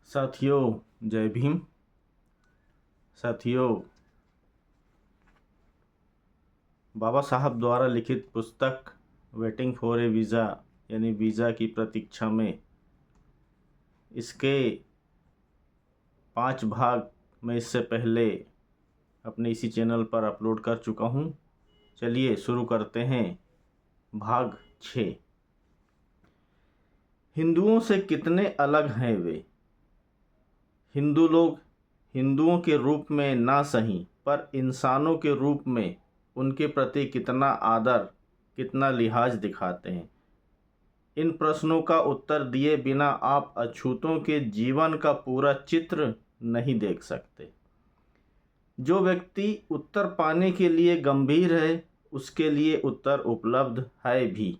साथियों, जय भीम। साथियों, बाबा साहब द्वारा लिखित पुस्तक वेटिंग फॉर ए वीज़ा यानी वीज़ा की प्रतीक्षा में, इसके 5 भाग मैं इससे पहले अपने इसी चैनल पर अपलोड कर चुका हूँ। चलिए शुरू करते हैं। भाग 6। हिंदुओं से कितने अलग हैं वे। हिंदू लोग हिंदुओं के रूप में ना सही पर इंसानों के रूप में उनके प्रति कितना आदर, कितना लिहाज दिखाते हैं। इन प्रश्नों का उत्तर दिए बिना आप अछूतों के जीवन का पूरा चित्र नहीं देख सकते। जो व्यक्ति उत्तर पाने के लिए गंभीर है, उसके लिए उत्तर उपलब्ध है भी।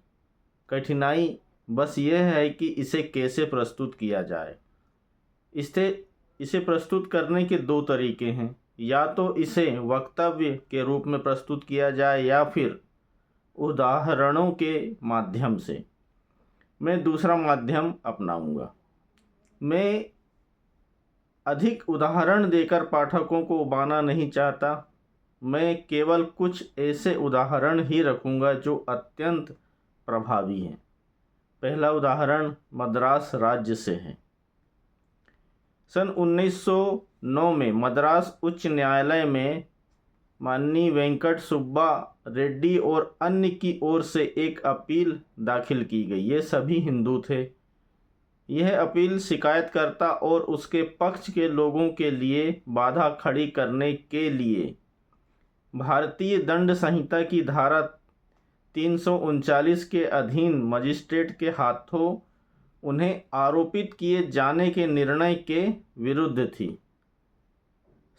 कठिनाई बस यह है कि इसे कैसे प्रस्तुत किया जाए। इसे प्रस्तुत करने के 2 तरीके हैं। या तो इसे वक्तव्य के रूप में प्रस्तुत किया जाए या फिर उदाहरणों के माध्यम से। मैं दूसरा माध्यम अपनाऊंगा। मैं अधिक उदाहरण देकर पाठकों को उबाना नहीं चाहता। मैं केवल कुछ ऐसे उदाहरण ही रखूंगा जो अत्यंत प्रभावी हैं। पहला उदाहरण मद्रास राज्य से है। सन 1909 में मद्रास उच्च न्यायालय में माननीय वेंकट सुब्बा रेड्डी और अन्य की ओर से एक अपील दाखिल की गई। ये सभी हिंदू थे। यह अपील शिकायतकर्ता और उसके पक्ष के लोगों के लिए बाधा खड़ी करने के लिए भारतीय दंड संहिता की धारा 339 के अधीन मजिस्ट्रेट के हाथों उन्हें आरोपित किए जाने के निर्णय के विरुद्ध थी।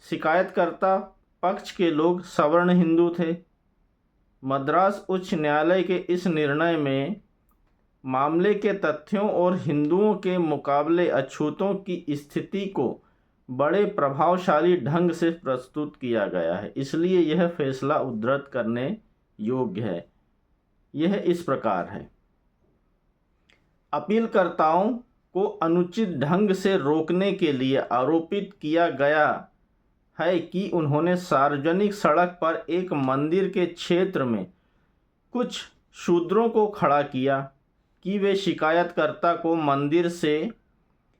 शिकायतकर्ता पक्ष के लोग सवर्ण हिंदू थे। मद्रास उच्च न्यायालय के इस निर्णय में मामले के तथ्यों और हिंदुओं के मुकाबले अछूतों की स्थिति को बड़े प्रभावशाली ढंग से प्रस्तुत किया गया है। इसलिए यह फैसला उद्धृत करने योग्य है। यह इस प्रकार है। अपीलकर्ताओं को अनुचित ढंग से रोकने के लिए आरोपित किया गया है कि उन्होंने सार्वजनिक सड़क पर एक मंदिर के क्षेत्र में कुछ शूद्रों को खड़ा किया कि वे शिकायतकर्ता को मंदिर से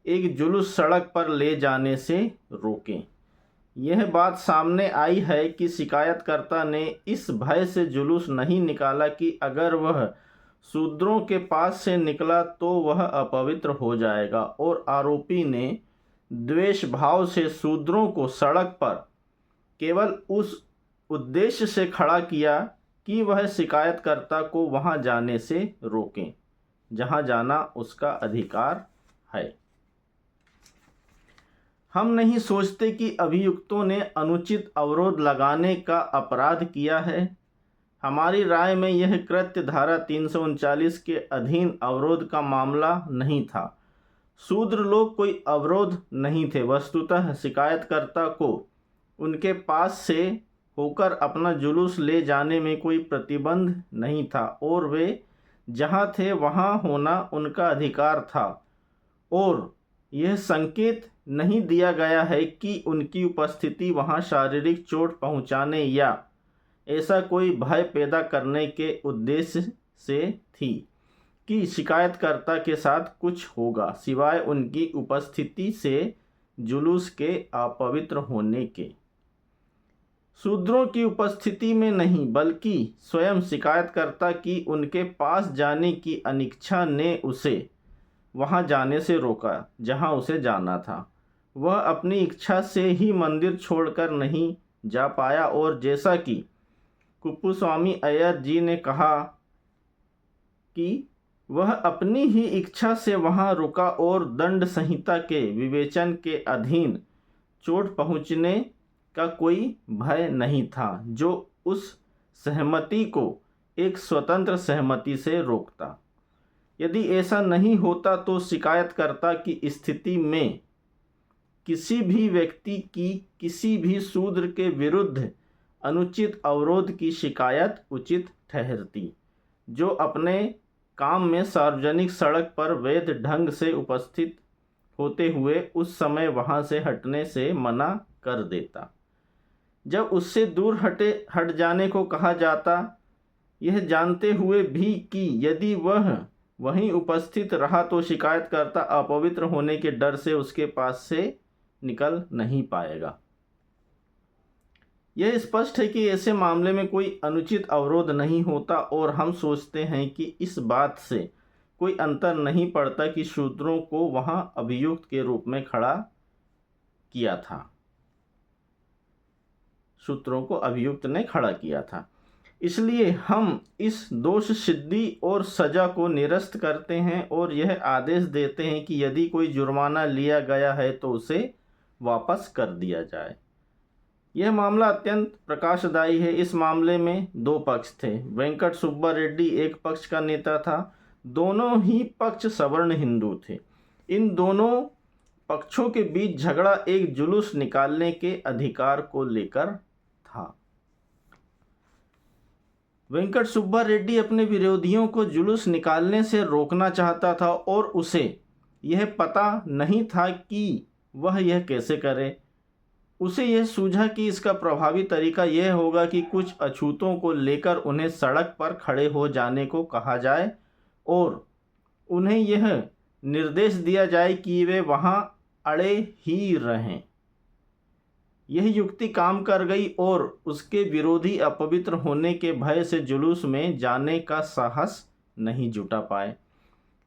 एक जुलूस सड़क पर ले जाने से रोकें। यह बात सामने आई है कि शिकायतकर्ता ने इस भय से जुलूस नहीं निकाला कि अगर वह शूद्रों के पास से निकला तो वह अपवित्र हो जाएगा, और आरोपी ने द्वेष भाव से शूद्रों को सड़क पर केवल उस उद्देश्य से खड़ा किया कि वह शिकायतकर्ता को वहां जाने से रोकें जहां जाना उसका अधिकार है। हम नहीं सोचते कि अभियुक्तों ने अनुचित अवरोध लगाने का अपराध किया है। हमारी राय में यह कृत्य धारा 339 के अधीन अवरोध का मामला नहीं था। शूद्र लोग कोई अवरोध नहीं थे। वस्तुतः शिकायतकर्ता को उनके पास से होकर अपना जुलूस ले जाने में कोई प्रतिबंध नहीं था, और वे जहां थे वहां होना उनका अधिकार था, और यह संकेत नहीं दिया गया है कि उनकी उपस्थिति वहां शारीरिक चोट पहुंचाने या ऐसा कोई भय पैदा करने के उद्देश्य से थी कि शिकायतकर्ता के साथ कुछ होगा सिवाय उनकी उपस्थिति से जुलूस के अपवित्र होने के। शूद्रों की उपस्थिति में नहीं, बल्कि स्वयं शिकायतकर्ता की उनके पास जाने की अनिच्छा ने उसे वहां जाने से रोका जहां उसे जाना था। वह अपनी इच्छा से ही मंदिर छोड़कर नहीं जा पाया, और जैसा कि कुप्पुस्वामी अय्यर जी ने कहा कि वह अपनी ही इच्छा से वहां रुका और दंड संहिता के विवेचन के अधीन चोट पहुंचने का कोई भय नहीं था जो उस सहमति को एक स्वतंत्र सहमति से रोकता। यदि ऐसा नहीं होता तो शिकायतकर्ता की स्थिति में किसी भी व्यक्ति की किसी भी शूद्र के विरुद्ध अनुचित अवरोध की शिकायत उचित ठहरती, जो अपने काम में सार्वजनिक सड़क पर वैध ढंग से उपस्थित होते हुए उस समय वहाँ से हटने से मना कर देता। जब उससे दूर हट जाने को कहा जाता, यह जानते हुए भी कि यदि वह वहीं उपस्थित रहा तो शिकायतकर्ता अपवित्र होने के डर से उसके पास से निकल नहीं पाएगा। यह स्पष्ट है कि ऐसे मामले में कोई अनुचित अवरोध नहीं होता और हम सोचते हैं कि इस बात से कोई अंतर नहीं पड़ता कि शूद्रों को वहां अभियुक्त के रूप में खड़ा किया था। शूद्रों को अभियुक्त ने खड़ा किया था। इसलिए हम इस दोष सिद्धि और सजा को निरस्त करते हैं और यह आदेश देते हैं कि यदि कोई जुर्माना लिया गया है तो उसे वापस कर दिया जाए। यह मामला अत्यंत प्रकाशदायी है। इस मामले में दो पक्ष थे। वेंकट सुब्बा रेड्डी एक पक्ष का नेता था। दोनों ही पक्ष सवर्ण हिंदू थे। इन दोनों पक्षों के बीच झगड़ा एक जुलूस निकालने के अधिकार को लेकर था। वेंकट सुब्बा रेड्डी अपने विरोधियों को जुलूस निकालने से रोकना चाहता था और उसे यह पता नहीं था कि वह यह कैसे करे। उसे यह सूझा कि इसका प्रभावी तरीका यह होगा कि कुछ अछूतों को लेकर उन्हें सड़क पर खड़े हो जाने को कहा जाए और उन्हें यह निर्देश दिया जाए कि वे वहां अड़े ही रहें। यह युक्ति काम कर गई और उसके विरोधी अपवित्र होने के भय से जुलूस में जाने का साहस नहीं जुटा पाए।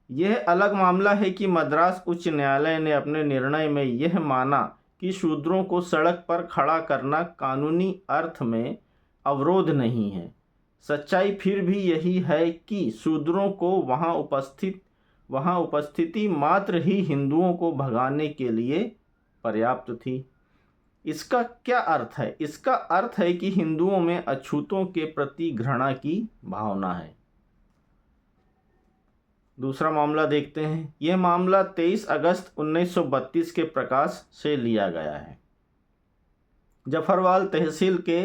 यह अलग मामला है कि मद्रास उच्च न्यायालय ने अपने निर्णय में यह माना कि शूद्रों को सड़क पर खड़ा करना कानूनी अर्थ में अवरोध नहीं है। सच्चाई फिर भी यही है कि शूद्रों को वहां उपस्थिति मात्र ही हिंदुओं को भगाने के लिए पर्याप्त थी। इसका क्या अर्थ है? इसका अर्थ है कि हिंदुओं में अछूतों के प्रति घृणा की भावना है। दूसरा मामला देखते हैं। यह मामला 23 अगस्त 1932 के प्रकाश से लिया गया है। जफरवाल तहसील के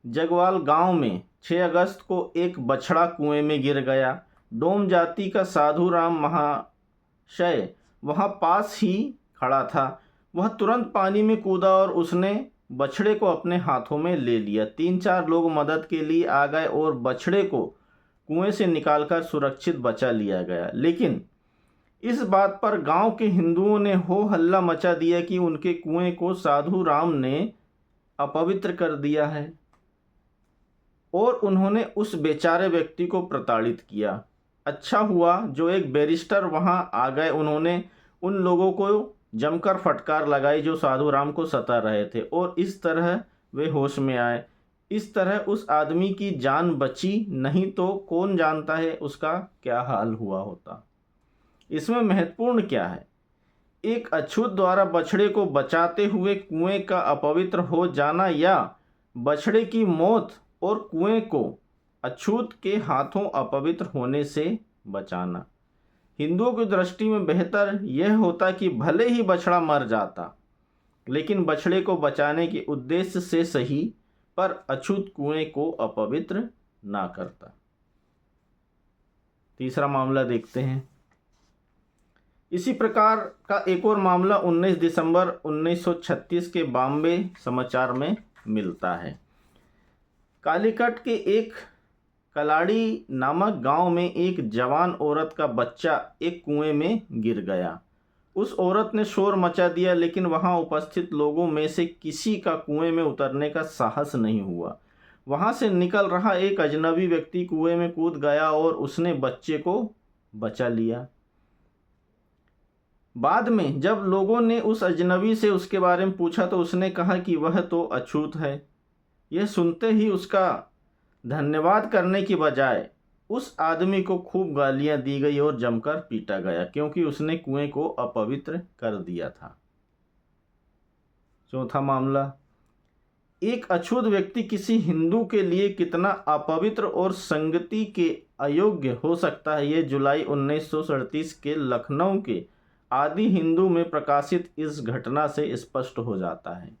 जगवाल गांव में 6 अगस्त को एक बछड़ा कुएं में गिर गया। डोम जाति का साधु राम महाशय वहां पास ही खड़ा था। वह तुरंत पानी में कूदा और उसने बछड़े को अपने हाथों में ले लिया। 3-4 लोग मदद के लिए आ गए और बछड़े को कुएं से निकालकर सुरक्षित बचा लिया गया। लेकिन इस बात पर गांव के हिंदुओं ने हो हल्ला मचा दिया कि उनके कुएं को साधु राम ने अपवित्र कर दिया है और उन्होंने उस बेचारे व्यक्ति को प्रताड़ित किया। अच्छा हुआ जो एक बैरिस्टर वहां आ गए। उन्होंने उन लोगों को जमकर फटकार लगाई जो साधु राम को सता रहे थे और इस तरह वे होश में आए। इस तरह उस आदमी की जान बची, नहीं तो कौन जानता है उसका क्या हाल हुआ होता। इसमें महत्वपूर्ण क्या है? एक अछूत द्वारा बछड़े को बचाते हुए कुएं का अपवित्र हो जाना या बछड़े की मौत और कुएं को अछूत के हाथों अपवित्र होने से बचाना। हिंदुओं की दृष्टि में बेहतर यह होता कि भले ही बछड़ा मर जाता, लेकिन बछड़े को बचाने के उद्देश्य से सही, पर अछूत कुएं को अपवित्र ना करता। तीसरा मामला देखते हैं। इसी प्रकार का एक और मामला 19 दिसंबर 1936 के बॉम्बे समाचार में मिलता है। कालीकट के एक कलाड़ी नामक गांव में एक जवान औरत का बच्चा एक कुएं में गिर गया। उस औरत ने शोर मचा दिया, लेकिन वहां उपस्थित लोगों में से किसी का कुएं में उतरने का साहस नहीं हुआ। वहां से निकल रहा एक अजनबी व्यक्ति कुएं में कूद गया और उसने बच्चे को बचा लिया। बाद में जब लोगों ने उस अजनबी से उसके बारे में पूछा तो उसने कहा कि वह तो अछूत है। यह सुनते ही उसका धन्यवाद करने की बजाय उस आदमी को खूब गालियां दी गई और जमकर पीटा गया, क्योंकि उसने कुएं को अपवित्र कर दिया था। चौथा मामला। एक अछूत व्यक्ति किसी हिंदू के लिए कितना अपवित्र और संगति के अयोग्य हो सकता है, यह जुलाई 1937 के लखनऊ के आदि हिंदू में प्रकाशित इस घटना से स्पष्ट हो जाता है।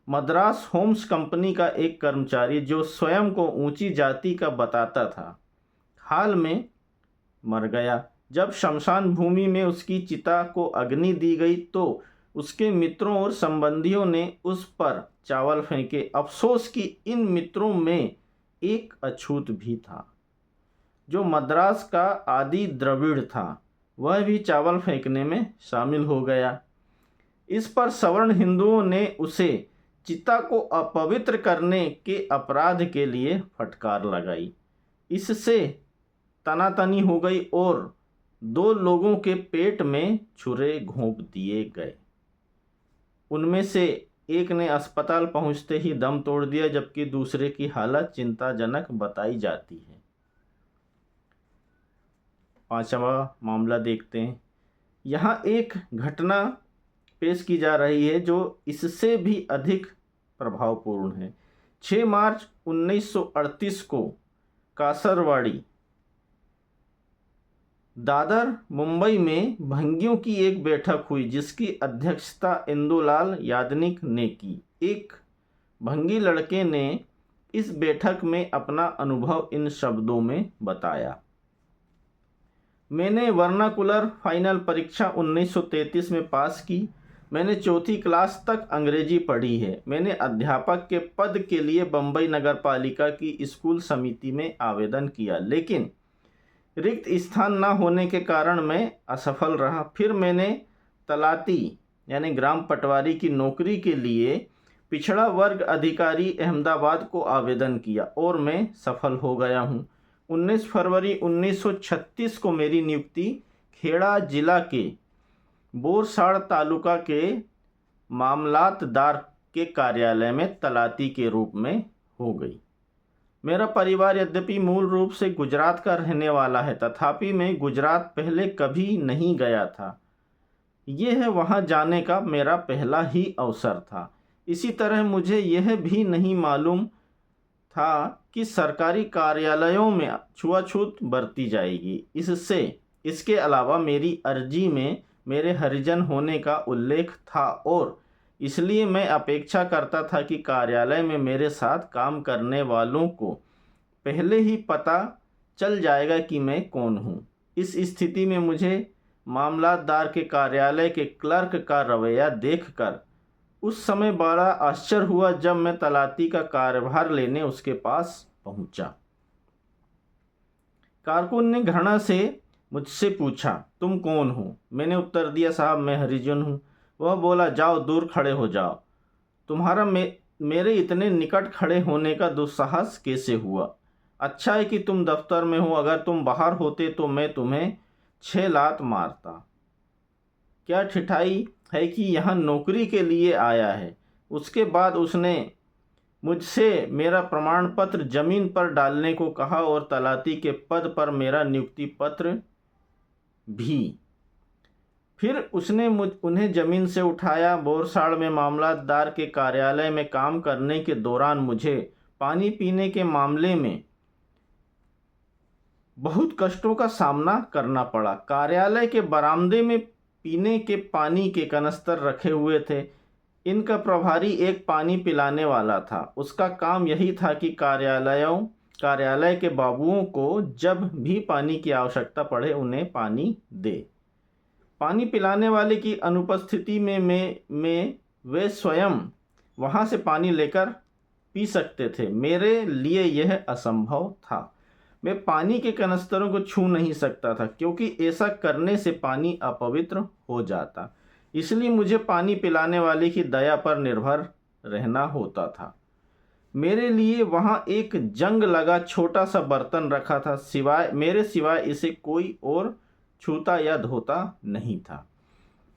मद्रास होम्स कंपनी का एक कर्मचारी जो स्वयं को ऊंची जाति का बताता था, हाल में मर गया। जब शमशान भूमि में उसकी चिता को अग्नि दी गई तो उसके मित्रों और संबंधियों ने उस पर चावल फेंके। अफसोस कि इन मित्रों में एक अछूत भी था जो मद्रास का आदि द्रविड़ था, वह भी चावल फेंकने में शामिल हो गया। इस पर सवर्ण हिंदुओं ने उसे चिता को अपवित्र करने के अपराध के लिए फटकार लगाई। इससे तनातनी हो गई और 2 लोगों के पेट में छुरे घोंप दिए गए। उनमें से एक ने अस्पताल पहुंचते ही दम तोड़ दिया, जबकि दूसरे की हालत चिंताजनक बताई जाती है। 5वां मामला देखते हैं। यहाँ एक घटना पेश की जा रही है जो इससे भी अधिक प्रभावपूर्ण है। 6 मार्च 1938 को कासरवाड़ी, दादर, मुंबई में भंगियों की एक बैठक हुई जिसकी अध्यक्षता इंदुलाल यादनिक ने की। एक भंगी लड़के ने इस बैठक में अपना अनुभव इन शब्दों में बताया। मैंने वर्नाकुलर फाइनल परीक्षा 1933 में पास की। मैंने 4वीं क्लास तक अंग्रेजी पढ़ी है। मैंने अध्यापक के पद के लिए बम्बई नगर पालिका की स्कूल समिति में आवेदन किया, लेकिन रिक्त स्थान न होने के कारण मैं असफल रहा। फिर मैंने तलाती यानी ग्राम पटवारी की नौकरी के लिए पिछड़ा वर्ग अधिकारी अहमदाबाद को आवेदन किया और मैं सफल हो गया हूँ। 19 फरवरी 1936 को मेरी नियुक्ति खेड़ा जिला के बोरसाड़ तालुका के मामलातदार के कार्यालय में तलाती के रूप में हो गई। मेरा परिवार यद्यपि मूल रूप से गुजरात का रहने वाला है, तथापि मैं गुजरात पहले कभी नहीं गया था। यह वहाँ जाने का मेरा पहला ही अवसर था। इसी तरह मुझे यह भी नहीं मालूम था कि सरकारी कार्यालयों में छुआछूत बरती जाएगी। इसके अलावा मेरी अर्जी में मेरे हरिजन होने का उल्लेख था और इसलिए मैं अपेक्षा करता था कि कार्यालय में मेरे साथ काम करने वालों को पहले ही पता चल जाएगा कि मैं कौन हूँ। इस स्थिति में मुझे मामलातदार के कार्यालय के क्लर्क का रवैया देखकर उस समय बड़ा आश्चर्य हुआ जब मैं तलाती का कार्यभार लेने उसके पास पहुंचा। कारकुन ने घृणा से मुझसे पूछा, तुम कौन हो? मैंने उत्तर दिया, साहब मैं हरिजन हूँ। वह बोला, जाओ दूर खड़े हो जाओ। तुम्हारा मेरे इतने निकट खड़े होने का दुस्साहस कैसे हुआ? अच्छा है कि तुम दफ्तर में हो, अगर तुम बाहर होते तो मैं तुम्हें 6 लात मारता। क्या ठिठाई है कि यहाँ नौकरी के लिए आया है। उसके बाद उसने मुझसे मेरा प्रमाण पत्र जमीन पर डालने को कहा और तलाती के पद पर मेरा नियुक्ति पत्र भी। फिर उसने उन्हें जमीन से उठाया। बोरसाड़ में मामलातदार के कार्यालय में काम करने के दौरान मुझे पानी पीने के मामले में बहुत कष्टों का सामना करना पड़ा। कार्यालय के बरामदे में पीने के पानी के कनस्तर रखे हुए थे। इनका प्रभारी एक पानी पिलाने वाला था। उसका काम यही था कि कार्यालय के बाबुओं को जब भी पानी की आवश्यकता पड़े उन्हें पानी दे। पानी पिलाने वाले की अनुपस्थिति में वे स्वयं वहाँ से पानी लेकर पी सकते थे। मेरे लिए यह असंभव था। मैं पानी के कनस्तरों को छू नहीं सकता था क्योंकि ऐसा करने से पानी अपवित्र हो जाता। इसलिए मुझे पानी पिलाने वाले की दया पर निर्भर रहना होता था। मेरे लिए वहाँ एक जंग लगा छोटा सा बर्तन रखा था। मेरे सिवाय इसे कोई और छूता या धोता नहीं था।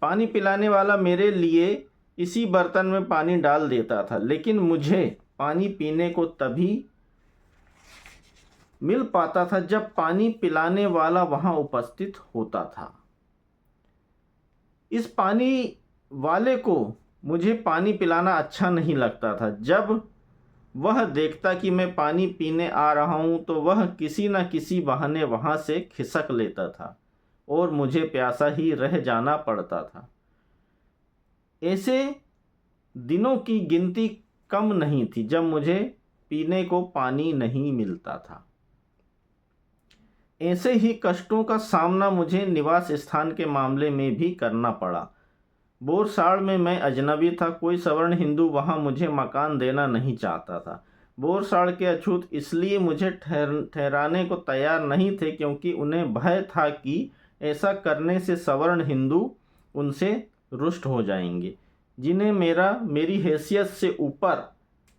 पानी पिलाने वाला मेरे लिए इसी बर्तन में पानी डाल देता था, लेकिन मुझे पानी पीने को तभी मिल पाता था जब पानी पिलाने वाला वहां उपस्थित होता था। इस पानी वाले को मुझे पानी पिलाना अच्छा नहीं लगता था। जब वह देखता कि मैं पानी पीने आ रहा हूं तो वह किसी न किसी बहाने वहां से खिसक लेता था और मुझे प्यासा ही रह जाना पड़ता था। ऐसे दिनों की गिनती कम नहीं थी जब मुझे पीने को पानी नहीं मिलता था। ऐसे ही कष्टों का सामना मुझे निवास स्थान के मामले में भी करना पड़ा। बोरसाड़ में मैं अजनबी था, कोई सवर्ण हिंदू वहाँ मुझे मकान देना नहीं चाहता था। बोरसाड़ के अछूत इसलिए मुझे ठहराने को तैयार नहीं थे क्योंकि उन्हें भय था कि ऐसा करने से सवर्ण हिंदू उनसे रुष्ट हो जाएंगे, जिन्हें मेरी हैसियत से ऊपर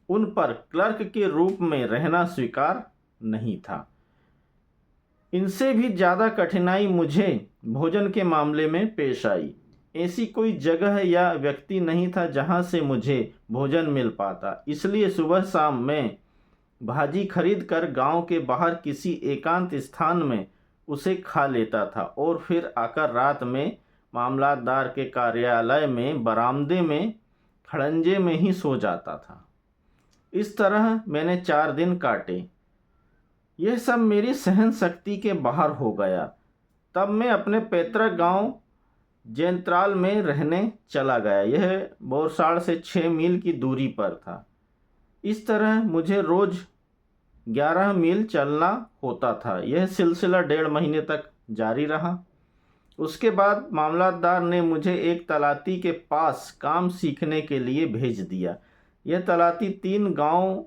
उन पर क्लर्क के रूप में रहना स्वीकार नहीं था। इनसे भी ज़्यादा कठिनाई मुझे भोजन के मामले में पेश आई। ऐसी कोई जगह या व्यक्ति नहीं था जहाँ से मुझे भोजन मिल पाता, इसलिए सुबह शाम मैं भाजी खरीद कर गाँव के बाहर किसी एकांत स्थान में उसे खा लेता था और फिर आकर रात में मामलतदार के कार्यालय में बरामदे में खड़ंजे में ही सो जाता था। इस तरह मैंने 4 दिन काटे। यह सब मेरी सहन शक्ति के बाहर हो गया। तब मैं अपने पैतृक गांव जैंत्राल में रहने चला गया। यह बोरसाड़ से 6 मील की दूरी पर था। इस तरह मुझे रोज़ 11 मील चलना होता था। यह सिलसिला 1.5 महीने तक जारी रहा। उसके बाद मामलतदार ने मुझे एक तलाती के पास काम सीखने के लिए भेज दिया। यह तलाती 3 गांव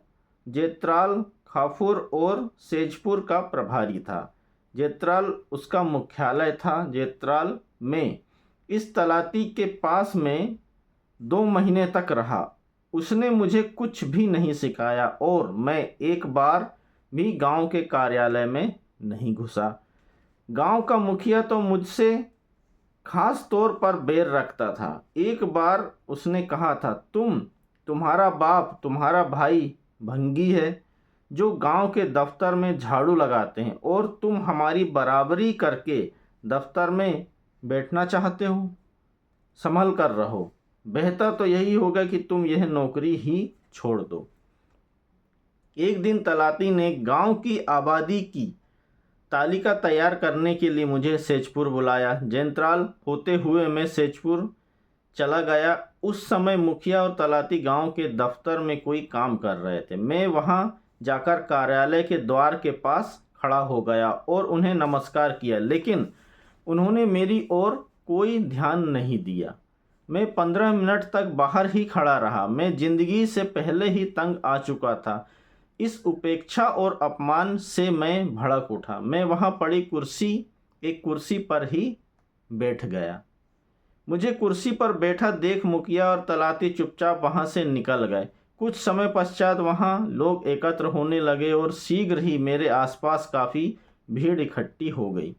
जैत्राल, खाफुर और सेजपुर का प्रभारी था। जैत्राल उसका मुख्यालय था। जैत्राल में इस तलाती के पास में 2 महीने तक रहा। उसने मुझे कुछ भी नहीं सिखाया और मैं एक बार भी गांव के कार्यालय में नहीं घुसा। गांव का मुखिया तो मुझसे खास तौर पर बैर रखता था। एक बार उसने कहा था, तुम्हारा बाप तुम्हारा भाई भंगी है जो गांव के दफ्तर में झाड़ू लगाते हैं और तुम हमारी बराबरी करके दफ्तर में बैठना चाहते हो। संभल कर रहो, बेहतर तो यही होगा कि तुम यह नौकरी ही छोड़ दो। एक दिन तलाती ने गांव की आबादी की तालिका तैयार करने के लिए मुझे सेजपुर बुलाया। जैंत्राल होते हुए मैं सेजपुर चला गया। उस समय मुखिया और तलाती गांव के दफ्तर में कोई काम कर रहे थे। मैं वहां जाकर कार्यालय के द्वार के पास खड़ा हो गया और उन्हें नमस्कार किया, लेकिन उन्होंने मेरी ओर कोई ध्यान नहीं दिया। मैं 15 मिनट तक बाहर ही खड़ा रहा। मैं जिंदगी से पहले ही तंग आ चुका था। इस उपेक्षा और अपमान से मैं भड़क उठा। मैं वहां पड़ी एक कुर्सी पर ही बैठ गया। मुझे कुर्सी पर बैठा देख मुखिया और तलाती चुपचाप वहां से निकल गए। कुछ समय पश्चात वहां लोग एकत्र होने लगे और शीघ्र ही मेरे आसपास काफ़ी भीड़ इकट्ठी हो गई।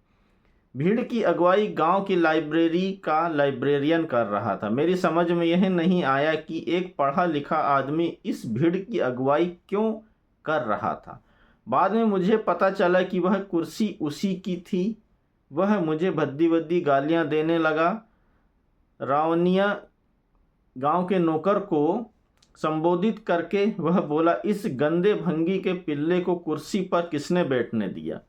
भीड़ की अगुवाई गांव की लाइब्रेरी का लाइब्रेरियन कर रहा था। मेरी समझ में यह नहीं आया कि एक पढ़ा लिखा आदमी इस भीड़ की अगुवाई क्यों कर रहा था। बाद में मुझे पता चला कि वह कुर्सी उसी की थी। वह मुझे भद्दी भद्दी गालियां देने लगा। रावनिया गांव के नौकर को संबोधित करके वह बोला, इस गंदे भंगी के पिल्ले को कुर्सी पर किसने बैठने दिया।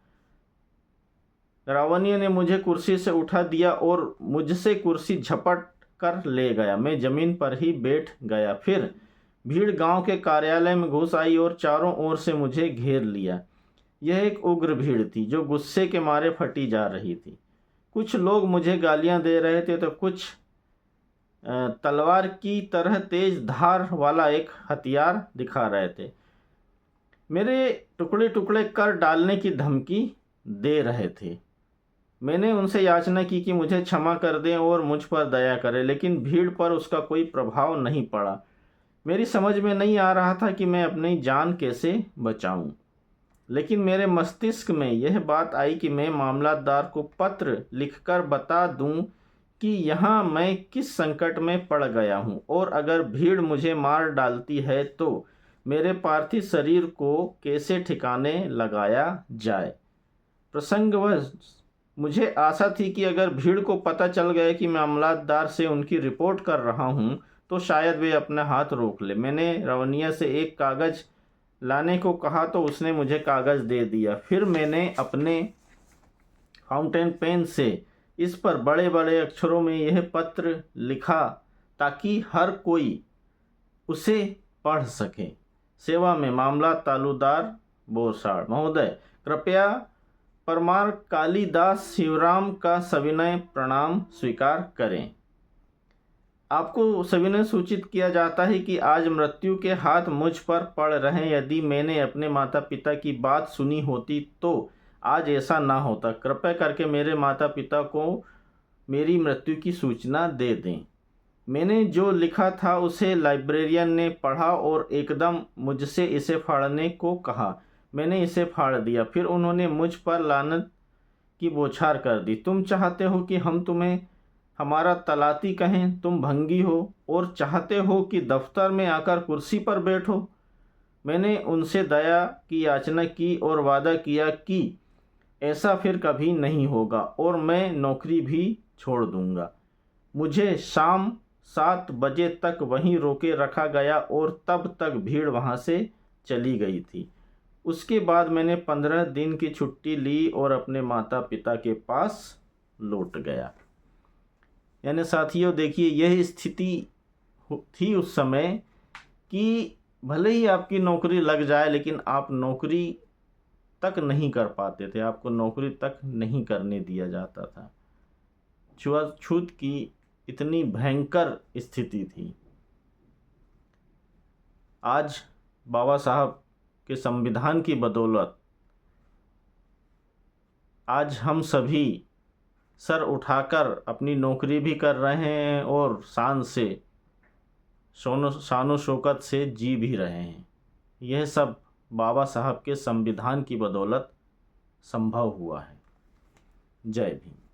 रावनिया ने मुझे कुर्सी से उठा दिया और मुझसे कुर्सी झपट कर ले गया। मैं जमीन पर ही बैठ गया। फिर भीड़ गांव के कार्यालय में घुस आई और चारों ओर से मुझे घेर लिया। यह एक उग्र भीड़ थी जो गुस्से के मारे फटी जा रही थी। कुछ लोग मुझे गालियां दे रहे थे तो कुछ तलवार की तरह तेज धार वाला एक हथियार दिखा रहे थे। मेरे टुकड़े टुकड़े कर डालने की धमकी दे रहे थे। मैंने उनसे याचना की कि मुझे क्षमा कर दें और मुझ पर दया करें, लेकिन भीड़ पर उसका कोई प्रभाव नहीं पड़ा। मेरी समझ में नहीं आ रहा था कि मैं अपनी जान कैसे बचाऊं। लेकिन मेरे मस्तिष्क में यह बात आई कि मैं मामलतदार को पत्र लिखकर बता दूं कि यहाँ मैं किस संकट में पड़ गया हूँ और अगर भीड़ मुझे मार डालती है तो मेरे पार्थिव शरीर को कैसे ठिकाने लगाया जाए। प्रसंगवश मुझे आशा थी कि अगर भीड़ को पता चल गया कि मैं मामलतदार से उनकी रिपोर्ट कर रहा हूँ तो शायद वे अपना हाथ रोक ले। मैंने रवनिया से एक कागज़ लाने को कहा तो उसने मुझे कागज़ दे दिया। फिर मैंने अपने फाउंटेन पेन से इस पर बड़े बड़े अक्षरों में यह पत्र लिखा ताकि हर कोई उसे पढ़ सके। सेवा में मामला तालुदार बोरसाड़। महोदय, कृपया परमार कालिदास शिवराम का सविनय प्रणाम स्वीकार करें। आपको सविनय सूचित किया जाता है कि आज मृत्यु के हाथ मुझ पर पड़ रहे। यदि मैंने अपने माता पिता की बात सुनी होती तो आज ऐसा ना होता। कृपया करके मेरे माता पिता को मेरी मृत्यु की सूचना दे दें। मैंने जो लिखा था उसे लाइब्रेरियन ने पढ़ा और एकदम मुझसे इसे फाड़ने को कहा। मैंने इसे फाड़ दिया। फिर उन्होंने मुझ पर लानत की बौछार कर दी। तुम चाहते हो कि हम तुम्हें हमारा तलाती कहें? तुम भंगी हो और चाहते हो कि दफ्तर में आकर कुर्सी पर बैठो। मैंने उनसे दया की याचना की और वादा किया कि ऐसा फिर कभी नहीं होगा और मैं नौकरी भी छोड़ दूंगा। मुझे शाम 7 बजे तक वहीं रोके रखा गया और तब तक भीड़ वहाँ से चली गई थी। उसके बाद मैंने 15 दिन की छुट्टी ली और अपने माता पिता के पास लौट गया। यानी साथियों देखिए, यह स्थिति थी उस समय कि भले ही आपकी नौकरी लग जाए लेकिन आप नौकरी तक नहीं कर पाते थे, आपको नौकरी तक नहीं करने दिया जाता था। छुआछूत की इतनी भयंकर स्थिति थी। आज बाबा साहब के संविधान की बदौलत आज हम सभी सर उठाकर अपनी नौकरी भी कर रहे हैं और शान से शानो शौकत से जी भी रहे हैं। यह सब बाबा साहब के संविधान की बदौलत संभव हुआ है। जय भीम।